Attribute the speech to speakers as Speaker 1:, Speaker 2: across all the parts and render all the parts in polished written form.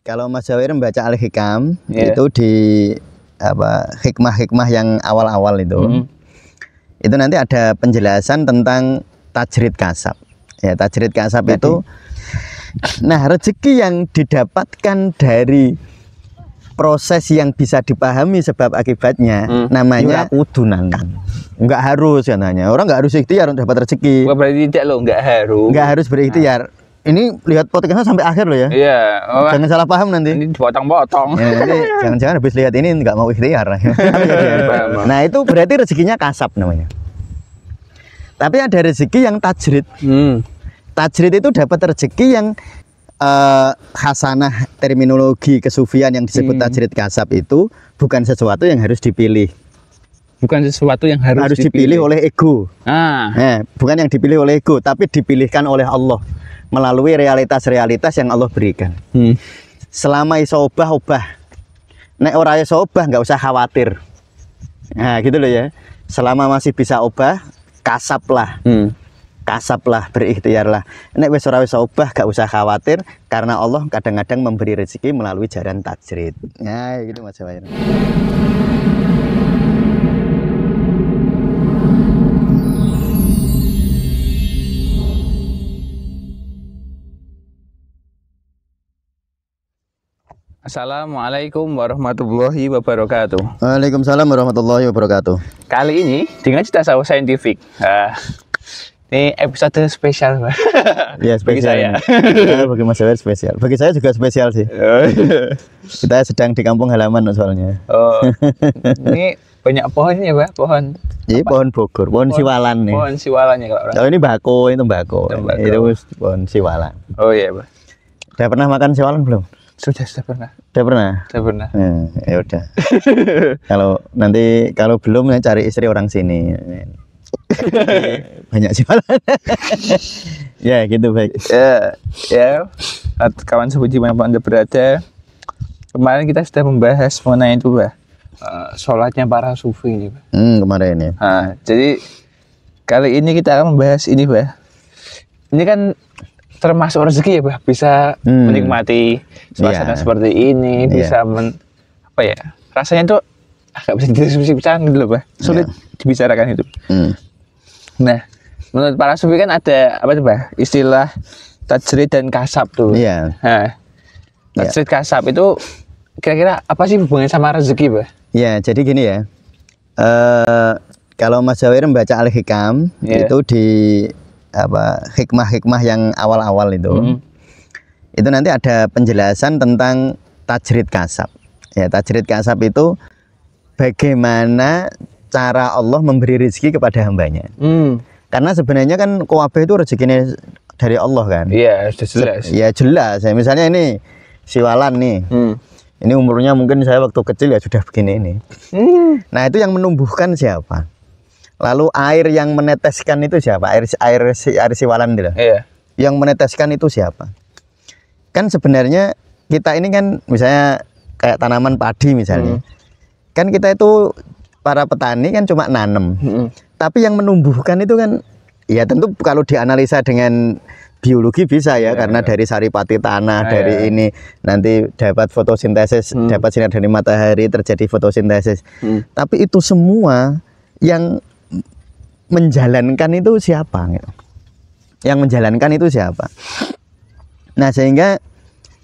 Speaker 1: Kalau Mas Jawir membaca Al-Hikam itu di hikmah-hikmah yang awal-awal itu nanti ada penjelasan tentang tajrid kasab. Ya, tajrid kasab itu rezeki yang didapatkan dari proses yang bisa dipahami sebab akibatnya namanya kudunan. Enggak harus katanya. Orang enggak harus ikhtiar untuk dapat rezeki.
Speaker 2: Berarti tidak loh, enggak harus.
Speaker 1: Enggak harus berikhtiar. Ini lihat podcastnya sampai akhir loh ya.
Speaker 2: Iya.
Speaker 1: Jangan salah paham nanti.
Speaker 2: Ini dipotong-potong.
Speaker 1: Ya, nanti jangan-jangan habis lihat ini nggak mau ikhtiar. Nah itu berarti rezekinya kasab namanya. Tapi ada rezeki yang tajrid. Tajrid itu dapat rezeki yang hasanah, terminologi kesufian yang disebut tajrid kasab itu bukan sesuatu yang harus dipilih.
Speaker 2: Bukan sesuatu yang harus
Speaker 1: dipilih oleh ego. Bukan yang dipilih oleh ego, tapi dipilihkan oleh Allah melalui realitas-realitas yang Allah berikan. Selama iso obah. Nek ora iso obah nggak usah khawatir. Nah, gitu loh ya. Selama masih bisa obah, kasablah. Kasablah, berikhtiarlah. Nek wis ora iso obah nggak usah khawatir karena Allah kadang-kadang memberi rezeki melalui jalan tajrid. Ya, gitu Mas Jawir.
Speaker 2: Assalamualaikum warahmatullahi wabarakatuh.
Speaker 1: Waalaikumsalam warahmatullahi wabarakatuh.
Speaker 2: Kali ini dengan cerita sawah saintifik. Ini episode spesial, Pak.
Speaker 1: Ya, spesial. Bagi Mas Jawir spesial. Bagi saya juga spesial sih. Kita sedang di kampung halaman soalnya.
Speaker 2: Ini banyak pohonnya, Pak. Pohon.
Speaker 1: Ini pohon Bogor, pohon siwalan nih.
Speaker 2: Pohon siwalan ya kalau orang.
Speaker 1: Kalau ini bako, ini tembakau. Itu pohon siwalan.
Speaker 2: Oh iya, Pak.
Speaker 1: Udah pernah makan siwalan belum?
Speaker 2: Sudah pernah.
Speaker 1: Udah pernah?
Speaker 2: Sudah pernah.
Speaker 1: Ya udah. Kalau belum ya cari istri orang sini. Banyak siwalan. Ya gitu baik.
Speaker 2: Ya. Kawan sepuji mana Anda berada. Kemarin kita sudah membahas mengenai itu, Pak. Sholatnya para sufi ini, Pak.
Speaker 1: Kemarin ya.
Speaker 2: Jadi kali ini kita akan membahas ini, Pak. Ini kan termasuk rezeki ya, Pak. Bisa menikmati suasana seperti ini, bisa rasanya tuh agak bisa dideskripsikan gitu loh, Pak. Sulit dibicarakan itu. Nah, menurut para sufi kan ada apa tuh, Pak? Istilah tajrid dan kasab tuh.
Speaker 1: Iya.
Speaker 2: Tajrid kasab itu kira-kira apa sih hubungannya sama rezeki, Pak?
Speaker 1: Ya, jadi gini ya. Kalau Mas Jawir membaca Al-Hikam itu di hikmah-hikmah yang awal-awal itu nanti ada penjelasan tentang tajrid kasab. Ya, tajrid kasab itu bagaimana cara Allah memberi rezeki kepada hambanya. Karena sebenarnya kan kuwabeh itu rezekinya dari Allah kan.
Speaker 2: Iya, sudah jelas.
Speaker 1: Ya jelas. Ya, misalnya ini siwalan nih. Ini umurnya mungkin saya waktu kecil ya sudah begini ini. Nah, itu yang menumbuhkan siapa? Lalu air yang meneteskan itu siapa? Air siwalan itu.
Speaker 2: Iya.
Speaker 1: Yang meneteskan itu siapa? Kan sebenarnya kita ini kan misalnya kayak tanaman padi misalnya. Kan kita itu para petani kan cuma nanam. Tapi yang menumbuhkan itu kan ya tentu kalau dianalisa dengan biologi bisa ya, karena dari saripati tanah, dari ini nanti dapat fotosintesis, dapat sinar dari matahari, terjadi fotosintesis. Tapi itu semua yang menjalankan itu siapa? Yang menjalankan itu siapa? Nah, sehingga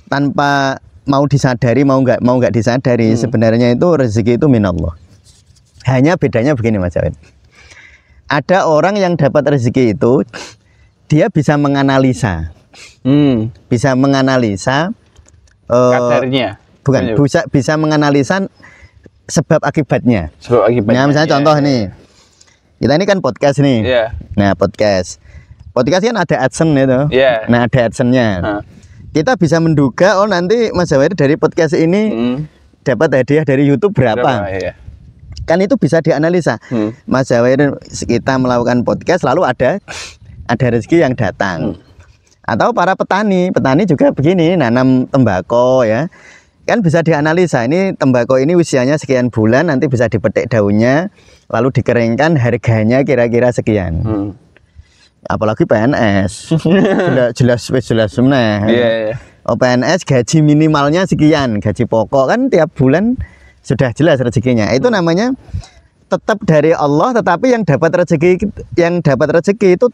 Speaker 1: tanpa mau disadari, mau nggak disadari, sebenarnya itu rezeki itu minallah. Hanya bedanya begini, Mas Jawir. Ada orang yang dapat rezeki itu dia bisa menganalisa, bisa menganalisa
Speaker 2: kadarnya.
Speaker 1: Bukan, bisa menganalisa sebab akibatnya. Nah, misalnya contoh nih. Kita ini kan podcast nih. Nah, podcast kan ada AdSense itu. Nah, ada AdSense-nya. Kita bisa menduga, oh nanti Mas Jawir dari podcast ini dapat hadiah dari YouTube berapa. Kan itu bisa dianalisa. Mas Jawir kita melakukan podcast lalu ada rezeki yang datang. Atau para petani juga begini, nanam tembakau ya. Kan bisa dianalisa, ini tembakau ini usianya sekian bulan, nanti bisa dipetik daunnya, lalu dikeringkan, harganya kira-kira sekian. Apalagi PNS, jelas semua. PNS gaji minimalnya sekian, gaji pokok kan tiap bulan sudah jelas rezekinya. Itu namanya tetap dari Allah, tetapi yang dapat rezeki itu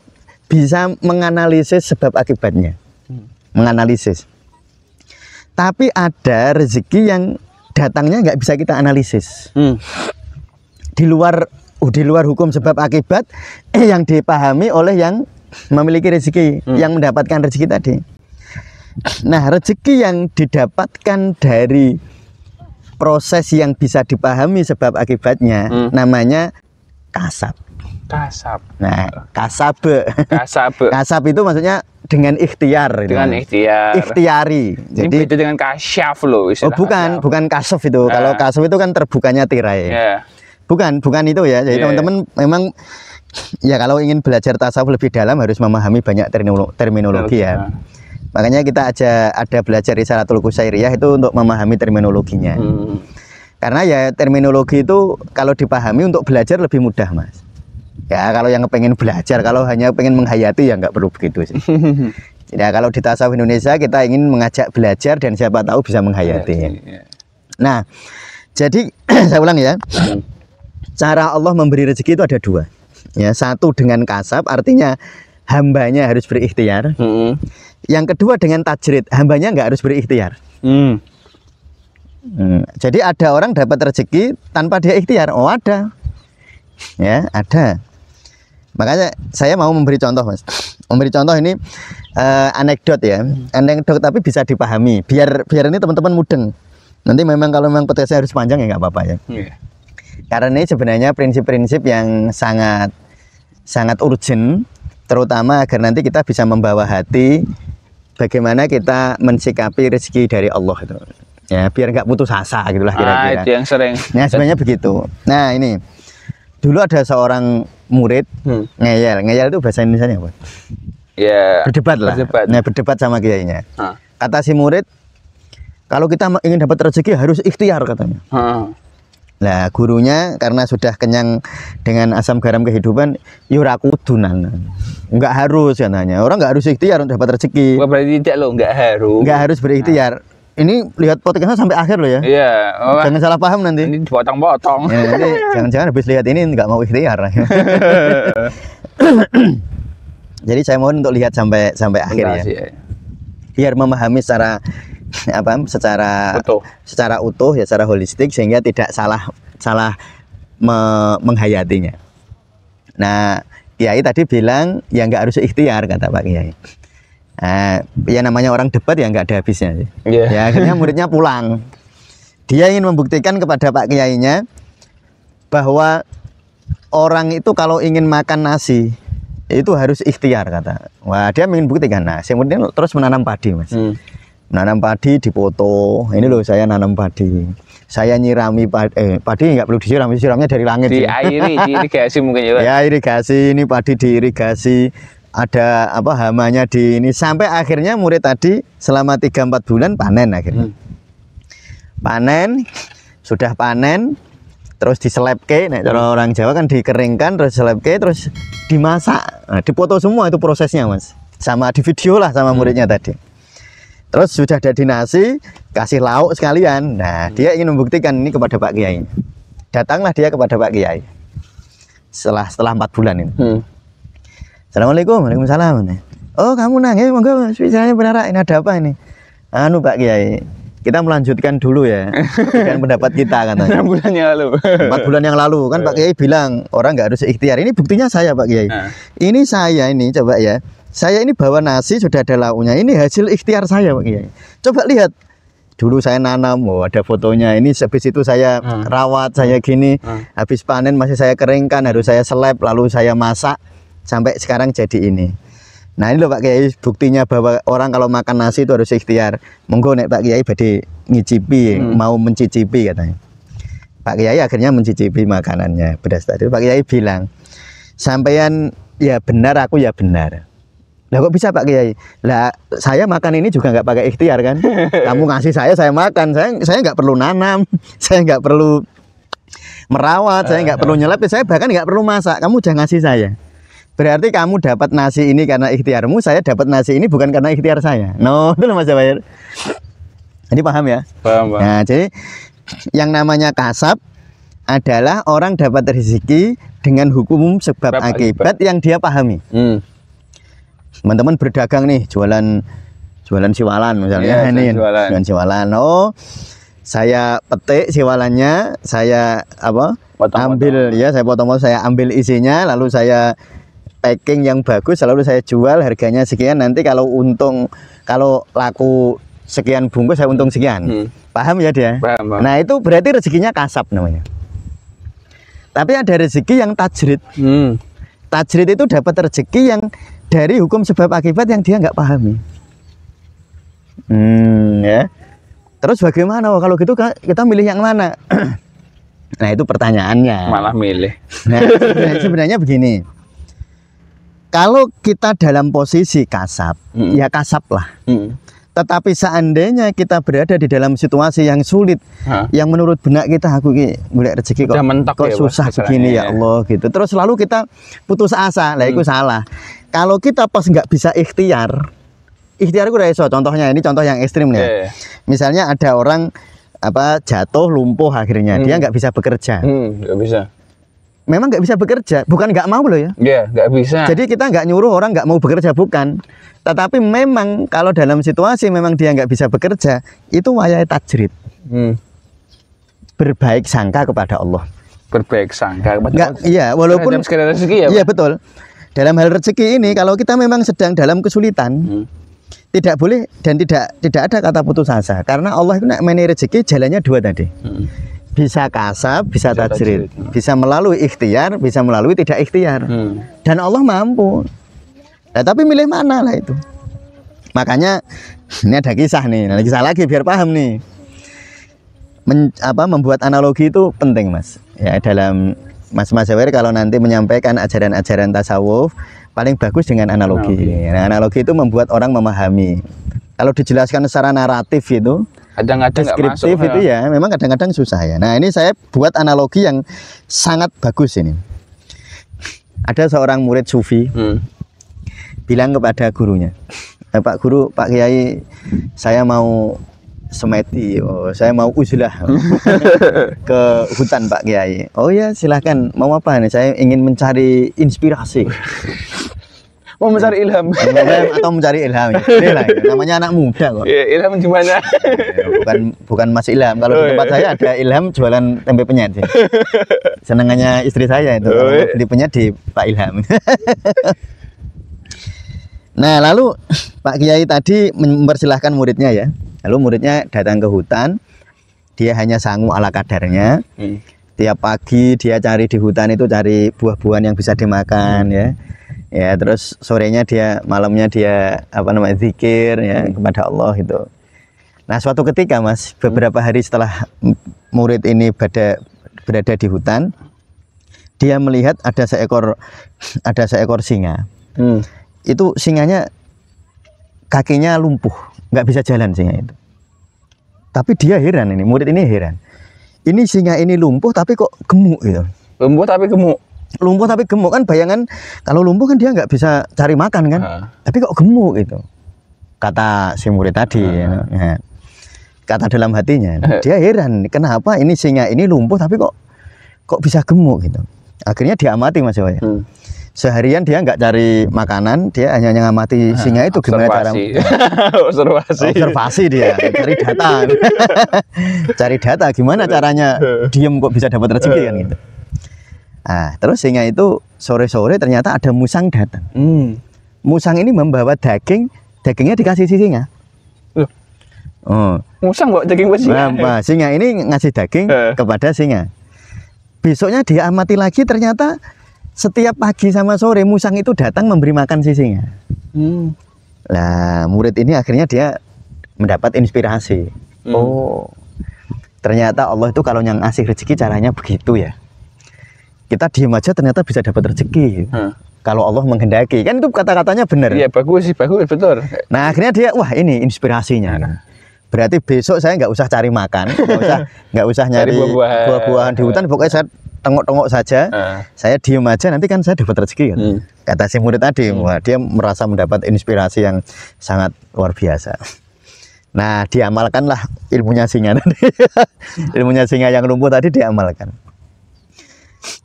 Speaker 1: bisa menganalisis sebab akibatnya. Menganalisis. Tapi ada rezeki yang datangnya nggak bisa kita analisis. Di luar hukum sebab akibat yang dipahami oleh yang memiliki rezeki, yang mendapatkan rezeki tadi. Nah, rezeki yang didapatkan dari proses yang bisa dipahami sebab akibatnya namanya kasab. Nah, kasab itu maksudnya dengan ikhtiar.
Speaker 2: Dengan ikhtiar.
Speaker 1: Ikhtiari. Jadi
Speaker 2: itu dengan kasyaf loh.
Speaker 1: Oh, bukan kasab itu. Kalau kasab itu kan terbukanya tirai. Bukan itu ya. Jadi teman-teman memang ya kalau ingin belajar tasawuf lebih dalam harus memahami banyak terminologi ya. Makanya kita ada belajar Risalatul Qusairiyah itu untuk memahami terminologinya. Karena ya terminologi itu kalau dipahami untuk belajar lebih mudah, Mas. Ya kalau yang pengen belajar, kalau hanya pengen menghayati ya nggak perlu begitu sih. Ya kalau di tasawuf Indonesia kita ingin mengajak belajar dan siapa tahu bisa menghayati. Nah, jadi saya ulang ya. Cara Allah memberi rezeki itu ada dua. Ya, satu dengan kasab, artinya hambanya harus berikhtiar. Yang kedua dengan tajrid, hambanya nggak harus berikhtiar. Jadi ada orang dapat rezeki tanpa dia ikhtiar. Oh ada, ya ada. Makanya saya mau memberi contoh, Mas. Memberi contoh ini anekdot ya, anekdot tapi bisa dipahami. Biar ini teman-teman mudeng. Nanti memang kalau memang podcastnya harus panjang ya nggak apa-apa ya. Karena ini sebenarnya prinsip-prinsip yang sangat urgent, terutama agar nanti kita bisa membawa hati bagaimana kita mensikapi rezeki dari Allah itu. Ya, biar nggak putus asa gitulah kira-kira.
Speaker 2: Itu yang sering.
Speaker 1: Nah, sebenarnya begitu. Nah, ini dulu ada seorang murid ngeyel itu bahasa Indonesianya apa?
Speaker 2: Ya.
Speaker 1: Berdebat lah. Nah, berdebat sama kiainya. Kata si murid, kalau kita ingin dapat rezeki harus ikhtiar katanya. Nah, gurunya karena sudah kenyang dengan asam garam kehidupan, yura kudunan. Enggak harus katanya. Orang enggak harus ikhtiar untuk dapat rezeki.
Speaker 2: Bukan berarti tidak loh, enggak harus.
Speaker 1: Enggak harus berikhtiar. Ini lihat podcastnya sampai akhir loh ya.
Speaker 2: Iya.
Speaker 1: Jangan salah paham nanti.
Speaker 2: Ini dipotong-potong.
Speaker 1: Ya, nanti jangan-jangan habis lihat ini enggak mau ikhtiar. Jadi saya mohon untuk lihat sampai akhir ya. Biar memahami secara utuh ya, secara holistik sehingga tidak salah menghayatinya. Nah, Kiai tadi bilang ya nggak harus ikhtiar kata Pak Kiai. Ya namanya orang debat ya nggak ada habisnya. Ya akhirnya muridnya pulang. Dia ingin membuktikan kepada Pak Kiainya bahwa orang itu kalau ingin makan nasi itu harus ikhtiar kata. Wah, dia ingin buktikan. Nah, kemudian terus menanam padi, Mas. Menanam padi difoto. Ini loh saya nanam padi. Saya nyirami padi nggak perlu disiramnya dari langit.
Speaker 2: Diirigasi mungkin ya.
Speaker 1: Ya irigasi, ini padi diirigasi. Ada hamanya di ini sampai akhirnya murid tadi selama 3-4 bulan panen akhirnya. Sudah panen, terus diselepke. Nah, kalau orang Jawa kan dikeringkan, terus diselepke, terus dimasak. Nah, dipoto semua itu prosesnya, Mas. Sama di video lah sama muridnya tadi. Terus sudah ada nasi, kasih lauk sekalian. Nah, dia ingin membuktikan ini kepada Pak Kiai. Datanglah dia kepada Pak Kiai. Setelah 4 bulan ini. Assalamualaikum, waalaikumsalam. Oh, kamu nangis, monggo bicaranya benar. Ini ada apa ini? Anu Pak Kiai, kita melanjutkan dulu ya dengan pendapat kita katanya.
Speaker 2: 6 bulan yang lalu.
Speaker 1: 4 bulan yang lalu kan Pak Kiai bilang orang nggak harus ikhtiar. Ini buktinya saya Pak Kiai. Ini saya ini coba ya. Saya ini bawa nasi sudah ada lauknya. Ini hasil ikhtiar saya Pak Kiai. Coba lihat. Dulu saya nanam, ada fotonya. Ini habis itu saya rawat, saya gini. Habis panen masih saya keringkan, harus saya seleb, lalu saya masak sampai sekarang jadi ini. Nah ini loh Pak Kiai buktinya bahwa orang kalau makan nasi itu harus ikhtiar. Monggo nek Pak Kiai badhe ngicipi, mau mencicipi katanya. Pak Kiai akhirnya mencicipi makanannya beras tadi. Pak Kiai bilang, sampean ya benar, aku ya benar. Lah kok bisa Pak Kiai? Lah saya makan ini juga nggak pakai ikhtiar kan? Kamu ngasih saya makan. Saya nggak perlu nanam, saya nggak perlu merawat, saya nggak perlu nyelep, saya bahkan nggak perlu masak. Kamu jangan ngasih saya. Berarti kamu dapat nasi ini karena ikhtiarmu, saya dapat nasi ini bukan karena ikhtiar saya. No, itu loh Mas Jawair. Jadi paham ya?
Speaker 2: Paham, Bang.
Speaker 1: Nah, jadi yang namanya kasab adalah orang dapat rezeki dengan hukum sebab akibat yang dia pahami. Teman-teman berdagang nih, jualan siwalan misalnya. Ini jualan siwalan. Oh, saya petik siwalannya, saya ambil ya, saya potong-potong, saya ambil isinya, lalu saya packing yang bagus, lalu saya jual harganya sekian. Nanti kalau untung, kalau laku sekian bungkus saya untung sekian. Paham ya dia?
Speaker 2: Paham.
Speaker 1: Nah itu berarti rezekinya kasab namanya. Tapi ada rezeki yang tajrid. Tajrid itu dapat rezeki yang dari hukum sebab akibat yang dia nggak pahami. Ya. Terus bagaimana? Kalau gitu kita milih yang mana? Nah itu pertanyaannya.
Speaker 2: Malah milih.
Speaker 1: Nah, sebenarnya begini. Kalau kita dalam posisi kasab, ya kasab lah. Tetapi seandainya kita berada di dalam situasi yang sulit, yang menurut benak kita, aku golek rezeki kok ya, susah begini ya Allah gitu. Terus lalu kita putus asa, lah itu salah. Kalau kita pas nggak bisa ikhtiar itu udah iso. Contohnya ini contoh yang ekstrim nih. Misalnya ada orang jatuh lumpuh akhirnya dia nggak bisa bekerja.
Speaker 2: Nggak bisa.
Speaker 1: Memang nggak bisa bekerja, bukan nggak mau loh ya.
Speaker 2: Iya, nggak bisa.
Speaker 1: Jadi kita nggak nyuruh orang nggak mau bekerja, bukan. Tetapi memang kalau dalam situasi memang dia nggak bisa bekerja, itu wayai tajrid. Berbaik sangka kepada Allah.
Speaker 2: Berbaik sangka kepada Allah.
Speaker 1: Iya, walaupun
Speaker 2: segala rezeki ya.
Speaker 1: Iya betul. Dalam hal rezeki ini, kalau kita memang sedang dalam kesulitan, tidak boleh dan tidak ada kata putus asa. Karena Allah itu nak meni rezeki jalannya dua tadi. Bisa kasab, bisa tajrid, bisa melalui ikhtiar, bisa melalui tidak ikhtiar. Dan Allah mampu. Nah, tapi milih mana lah itu. Makanya ini ada kisah nih, kisah lagi biar paham nih. Membuat analogi itu penting Mas. Ya dalam Mas Jawair kalau nanti menyampaikan ajaran-ajaran tasawuf paling bagus dengan analogi. Nah, analogi itu membuat orang memahami. Kalau dijelaskan secara naratif itu
Speaker 2: kadang-kadang
Speaker 1: deskriptif itu ya memang kadang-kadang susah ya. Nah ini saya buat analogi yang sangat bagus ini. Ada seorang murid sufi bilang kepada gurunya, Pak Guru, Pak Kiai, saya mau semedi, saya mau uzlah ke hutan Pak Kiai. Oh ya silahkan, mau apa nih? Saya ingin mencari inspirasi.
Speaker 2: Mau mencari ilham
Speaker 1: atau mencari ilham ya. Namanya anak muda kok.
Speaker 2: Ilham gimana?
Speaker 1: bukan Mas Ilham. Kalau di tempat saya ada Ilham jualan tempe penyet ya. Senengannya istri saya itu beli penyet di Pak Ilham. Nah lalu Pak Kiai tadi mempersilahkan muridnya ya. Lalu muridnya datang ke hutan, dia hanya sangu ala kadarnya. Tiap pagi dia cari di hutan itu cari buah-buahan yang bisa dimakan ya. Ya terus sorenya malamnya dia zikir ya kepada Allah itu. Nah suatu ketika Mas, beberapa hari setelah murid ini berada di hutan, dia melihat ada seekor singa. Itu singanya kakinya lumpuh, nggak bisa jalan singa itu. Tapi dia heran, ini murid ini heran. Ini singa ini lumpuh tapi kok gemuk gitu.
Speaker 2: Lumpuh tapi gemuk.
Speaker 1: Lumpuh tapi gemuk kan, bayangan kalau lumpuh kan dia nggak bisa cari makan kan. Tapi kok gemuk gitu. Kata si murid tadi. Ya. Kata dalam hatinya. Dia heran, kenapa ini singa ini lumpuh tapi kok bisa gemuk gitu. Akhirnya dia amati Mas Jawair. Seharian dia nggak cari makanan, dia hanya ngamati singa itu gimana cara observasi dia, cari data gimana caranya diem kok bisa dapat rezeki kan gitu. Nah, terus singa itu sore-sore ternyata ada musang datang. Musang ini membawa dagingnya dikasih si singa.
Speaker 2: Musang bawa daging buat singa.
Speaker 1: Nah, singa ini ngasih daging kepada singa. Besoknya dia amati lagi, ternyata setiap pagi sama sore musang itu datang memberi makan si singa. Nah, murid ini akhirnya dia mendapat inspirasi. Oh, ternyata Allah itu kalau yang ngasih rezeki caranya begitu ya. Kita diem aja ternyata bisa dapat rezeki. Kalau Allah menghendaki, kan itu kata-katanya benar.
Speaker 2: Iya bagus sih, bagus betul.
Speaker 1: Nah akhirnya dia, wah ini inspirasinya. Berarti besok saya nggak usah cari makan, nggak usah nyari buah-buahan di hutan. Pokoknya saya tengok-tengok saja, saya diem aja, nanti kan saya dapat rezeki kan. Kata si murid tadi, wah, dia merasa mendapat inspirasi yang sangat luar biasa. Nah, diamalkanlah ilmunya singa tadi. Ilmunya singa yang lumpuh tadi diamalkan.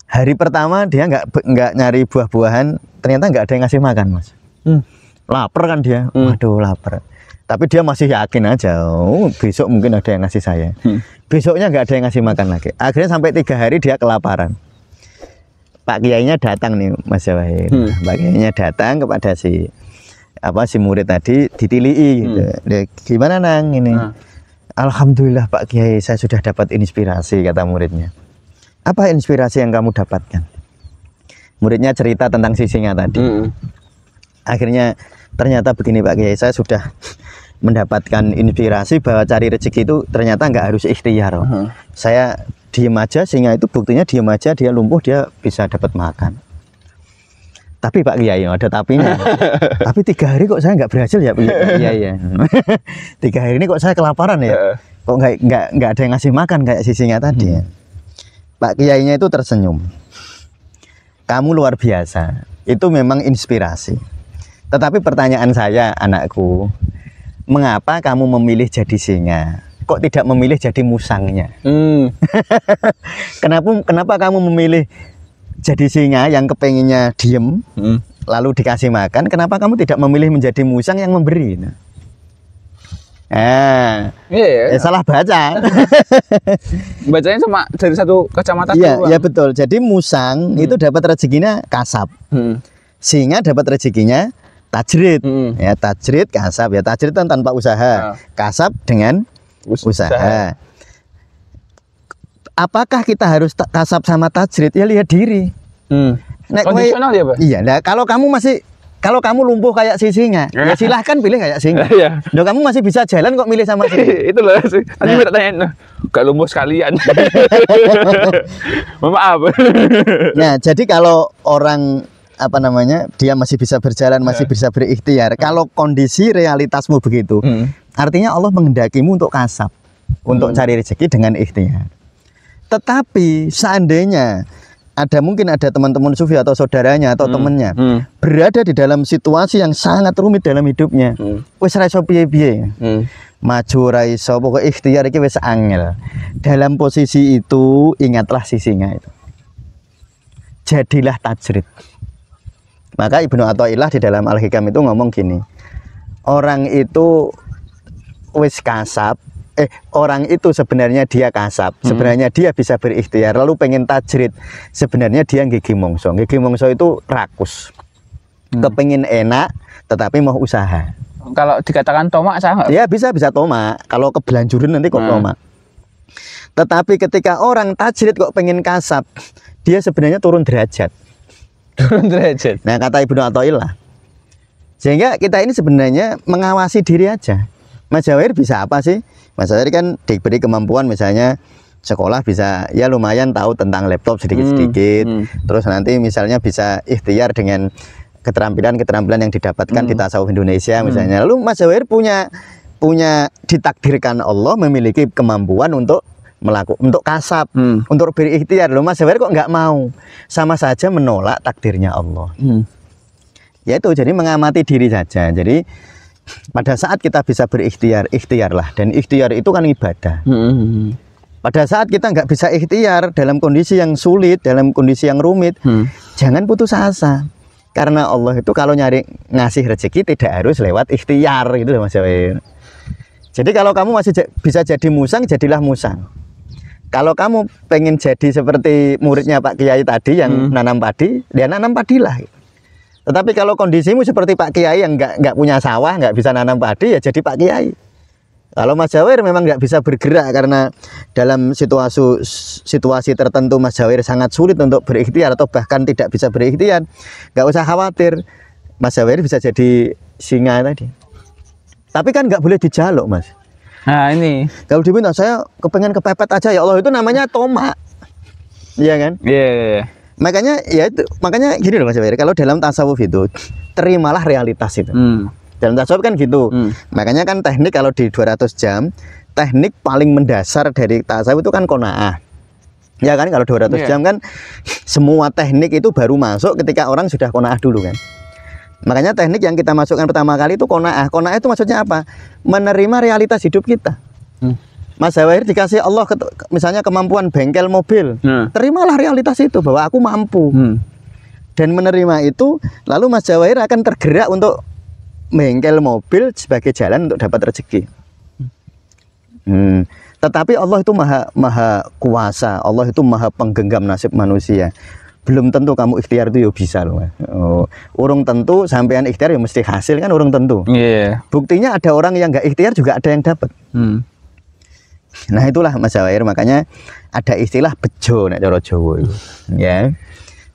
Speaker 1: Hari pertama dia nggak nyari buah-buahan, ternyata nggak ada yang ngasih makan, Mas. Lapar kan dia, waduh lapar. Tapi dia masih yakin aja, oh, besok mungkin ada yang ngasih saya. Besoknya nggak ada yang ngasih makan lagi. Akhirnya sampai 3 hari dia kelaparan. Pak Kiainya datang nih, Mas Jawahir. Pak Kiainya datang kepada si murid tadi, ditilii gitu. Gimana nang ini? Alhamdulillah Pak Kiai, saya sudah dapat inspirasi, kata muridnya. Apa inspirasi yang kamu dapatkan? Muridnya cerita tentang si singa tadi. Akhirnya ternyata begini Pak Kiai, saya sudah mendapatkan inspirasi bahwa cari rezeki itu ternyata nggak harus ikhtiar. Saya diem aja, singa itu buktinya diem aja, dia lumpuh, dia bisa dapat makan. Tapi Pak Kiai, ada tapinya. Tapi 3 hari kok saya nggak berhasil ya Pak Kiai ya. 3 hari ini kok saya kelaparan ya. Kok nggak ada yang ngasih makan kayak si singa tadi ya. Pak Kiainya itu tersenyum. Kamu luar biasa. Itu memang inspirasi. Tetapi pertanyaan saya, anakku, mengapa kamu memilih jadi singa? Kok tidak memilih jadi musangnya? Kenapa kamu memilih jadi singa yang kepenginnya diem, lalu dikasih makan? Kenapa kamu tidak memilih menjadi musang yang memberi? Salah baca.
Speaker 2: Bacanya cuma dari satu kacamata.
Speaker 1: Iya betul. Jadi musang itu dapat rezekinya kasab. Singa dapat rezekinya tajrid. Ya, tajrid, kasab. Ya, tajrid kan tanpa usaha. Kasab dengan usaha. Apakah kita harus kasab sama tajrid? Ya lihat diri.
Speaker 2: Kondisional ya, Pak?
Speaker 1: Iya. Nah, kalau kamu lumpuh kayak si singa, ya silahkan pilih kayak singa. Loh, kamu masih bisa jalan kok milih sama singa.
Speaker 2: Itulah sih. Tadi minta tanya, gak lumpuh sekalian. Maaf.
Speaker 1: Nah, jadi kalau orang dia masih bisa berjalan, masih bisa berikhtiar. Kalau kondisi realitasmu begitu, artinya Allah menghendakimu untuk kasab, untuk cari rezeki dengan ikhtiar. Tetapi seandainya mungkin ada teman-teman sufi atau saudaranya atau temannya berada di dalam situasi yang sangat rumit dalam hidupnya, wis ra iso piye-piye, maju ra iso, pokok ikhtiar iki wis angel. Dalam posisi itu ingatlah si singa itu, jadilah tajrid. Maka Ibnu Athaillah di dalam Al-Hikam itu ngomong gini, orang itu wis kasab, orang itu sebenarnya dia kasab, sebenarnya dia bisa berikhtiar, lalu pengen tajrid, sebenarnya dia gigi mongso. Gigi mongso itu rakus, kepengin enak, tetapi mau usaha.
Speaker 2: Kalau dikatakan tomak, sah nggak?
Speaker 1: Ya bisa tomak, kalau kebelanjuran nanti kok tomak. Tetapi ketika orang tajrid kok pengen kasab, dia sebenarnya turun derajat. Nah, kata Ibnu Athaillah. Sehingga kita ini sebenarnya mengawasi diri aja. Mas Jawahir bisa apa sih? Mas Jawahir kan diberi kemampuan, misalnya sekolah bisa ya lumayan tahu tentang laptop sedikit-sedikit. Terus nanti misalnya bisa ikhtiar dengan keterampilan yang didapatkan di tasawuf Indonesia misalnya. Lalu Mas Jawahir punya ditakdirkan Allah memiliki kemampuan untuk kasab, untuk berikhtiar. Loh, Mas Jawahir kok nggak mau? Sama saja menolak takdirnya Allah. Yaitu jadi mengamati diri saja. Jadi pada saat kita bisa berikhtiar, ikhtiarlah. Dan ikhtiar itu kan ibadah. Pada saat kita nggak bisa ikhtiar dalam kondisi yang sulit, dalam kondisi yang rumit, jangan putus asa. Karena Allah itu kalau ngasih rezeki tidak harus lewat ikhtiar, gitu loh Mas Jawahir. Jadi kalau kamu masih bisa jadi musang, jadilah musang. Kalau kamu pengen jadi seperti muridnya Pak Kiai tadi yang nanam padi, dia nanam padilah. Tetapi kalau kondisimu seperti Pak Kiai yang nggak punya sawah, nggak bisa nanam padi, ya jadi Pak Kiai. Kalau Mas Jawahir memang nggak bisa bergerak karena dalam situasi tertentu Mas Jawahir sangat sulit untuk berikhtiar atau bahkan tidak bisa berikhtiar, nggak usah khawatir, Mas Jawahir bisa jadi singa tadi. Tapi kan nggak boleh dijaluk, Mas.
Speaker 2: Nah ini
Speaker 1: kalau diminta saya kepengen kepepet aja ya Allah, itu namanya tomak, iya kan?
Speaker 2: Iya.
Speaker 1: Makanya gini loh Mas Jawahir, kalau dalam tasawuf itu terimalah realitas itu. Dalam tasawuf kan gitu. Makanya kan teknik kalau di 200 jam, teknik paling mendasar dari tasawuf itu kan qanaah. Ya kan, kalau 200 jam kan semua teknik itu baru masuk ketika orang sudah qanaah dulu kan. Makanya teknik yang kita masukkan pertama kali itu qanaah. Qanaah itu maksudnya apa? Menerima realitas hidup kita. Mas Jawahir dikasih Allah misalnya kemampuan bengkel mobil. Terimalah realitas itu bahwa aku mampu. Dan menerima itu, lalu Mas Jawahir akan tergerak untuk bengkel mobil sebagai jalan untuk dapat rezeki. Tetapi Allah itu maha kuasa, Allah itu maha penggenggam nasib manusia. Belum tentu kamu ikhtiar itu ya bisa loh. Urung tentu sampean ikhtiar ya mesti hasil kan, urung tentu. Buktinya ada orang yang nggak ikhtiar juga ada yang dapat. Nah itulah Mas Jawahir, makanya ada istilah bejo nek cara Jawa itu. Ya.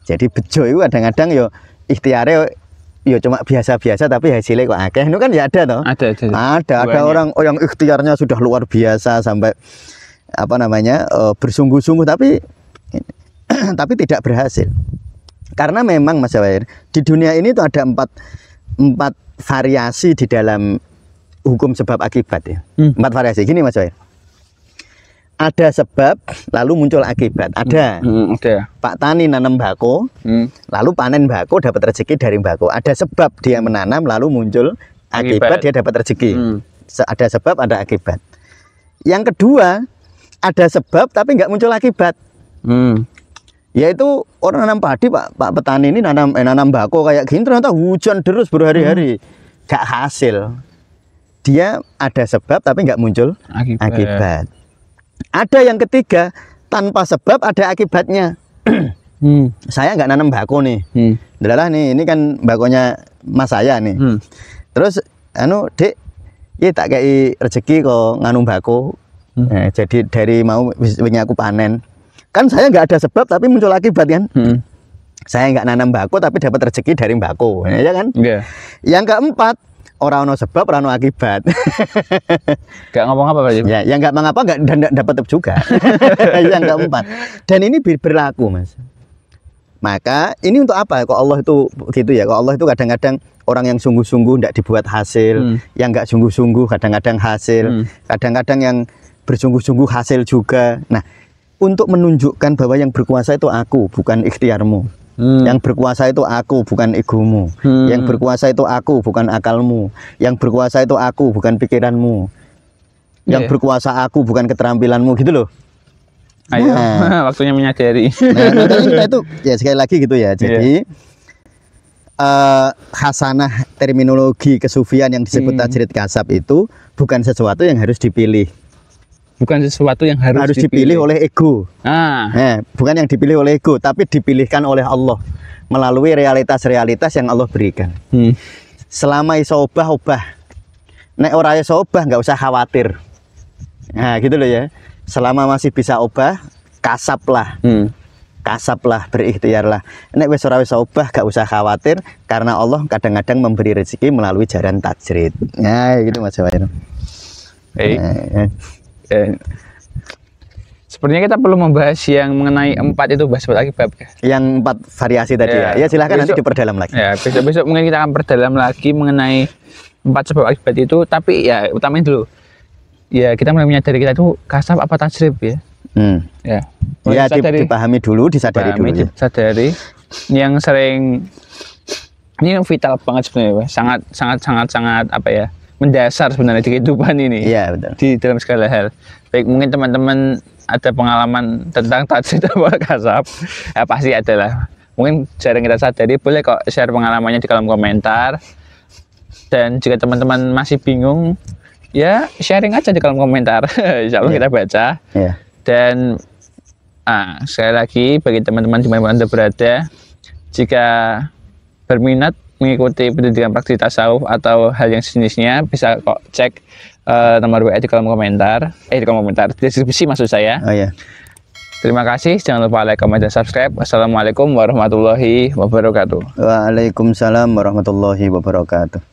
Speaker 1: Jadi bejo itu kadang-kadang yo ikhtiare ya cuma biasa-biasa tapi hasilnya kok akeh. Itu kan ya ada toh. Ada orang yang ikhtiarnya sudah luar biasa sampai apa namanya bersungguh-sungguh tapi tidak berhasil. Karena memang Mas Jawahir di dunia ini tuh ada empat variasi di dalam hukum sebab akibat ya. 4 variasi gini Mas Jawahir. Ada sebab lalu muncul akibat. Ada. Pak Tani nanam bako, lalu panen bako dapat rezeki dari bako. Ada sebab dia menanam lalu muncul akibat dia dapat rezeki. Ada sebab ada akibat. Yang kedua ada sebab tapi nggak muncul akibat. Yaitu orang nanam padi Pak petani ini nanam bako kayak gini ternyata hujan terus berhari-hari nggak hasil. Dia ada sebab tapi nggak muncul akibat. Ada yang ketiga, tanpa sebab ada akibatnya. Saya nggak nanam bako nih. Adalah nih, ini kan bakonya mas saya nih. Terus, Dek, ya tak kayak rezeki kok nganu bako. Jadi dari mau wingi aku panen. Kan saya nggak ada sebab tapi muncul akibat kan. Saya nggak nanam bako tapi dapat rezeki dari bako, ya kan? Yang keempat, orang no sebab, orang no akibat.
Speaker 2: Gak ngomong apa Pak?
Speaker 1: Ya, yang nggak mengapa nggak dapat juga. Yang keempat. Dan ini berlaku Mas. Maka ini untuk apa? Kok Allah itu gitu ya? Kok Allah itu kadang-kadang orang yang sungguh-sungguh tidak dibuat hasil, yang nggak sungguh-sungguh kadang-kadang hasil, kadang-kadang yang bersungguh-sungguh hasil juga. Nah, untuk menunjukkan bahwa yang berkuasa itu aku, bukan ikhtiarmu. Yang berkuasa itu aku, bukan egomu. Yang berkuasa itu aku, bukan akalmu. Yang berkuasa itu aku, bukan pikiranmu. Yang berkuasa aku, bukan keterampilanmu, gitu loh.
Speaker 2: Ayo, waktunya menyadari.
Speaker 1: Nah, kita itu ya sekali lagi gitu ya. Jadi hasanah terminologi kesufian yang disebut tajrid kasab itu bukan sesuatu yang harus dipilih.
Speaker 2: Bukan sesuatu yang harus
Speaker 1: dipilih oleh ego. Bukan yang dipilih oleh ego, tapi dipilihkan oleh Allah melalui realitas-realitas yang Allah berikan. Selama iso obah. Nek ora iso obah nggak usah khawatir. Nah, gitu loh ya. Selama masih bisa obah, kasablah. Kasablah, berikhtiarlah. Nek wis ora iso obah nggak usah khawatir karena Allah kadang-kadang memberi rezeki melalui jalan tajrid. Nah, gitu Mas Jawahir.
Speaker 2: Sepertinya kita perlu membahas yang mengenai 4 itu sebab akibat.
Speaker 1: Yang 4 variasi tadi ya. Ya silahkan nanti diperdalam lagi.
Speaker 2: Ya, besok mungkin kita akan perdalam lagi mengenai 4 sebab akibat itu. Tapi ya utamain dulu. Ya kita mulai menyadari kita itu kasab apa tajrib ya. Ya dipahami dulu, disadari dulu.
Speaker 1: Disadari.
Speaker 2: Yang sering ini yang vital banget sebenarnya, sangat apa ya? Mendasar sebenarnya di kehidupan ini.
Speaker 1: Iya betul.
Speaker 2: Di dalam segala hal. Baik mungkin teman-teman ada pengalaman tentang tajrid atau kasab, ya pasti ada lah. Mungkin jarang kita sadari, boleh kok share pengalamannya di kolom komentar. Dan jika teman-teman masih bingung, ya sharing aja di kolom komentar. Insya Allah kita baca. Dan sekali lagi bagi teman-teman dimanapun Anda berada, jika berminat mengikuti pendidikan praktisi tasawuf atau hal yang sejenisnya, bisa kok cek nomor WA di kolom komentar, di kolom komentar, deskripsi maksud saya. Terima kasih, jangan lupa like, comment, dan subscribe. Wassalamualaikum warahmatullahi wabarakatuh.
Speaker 1: Waalaikumsalam warahmatullahi wabarakatuh.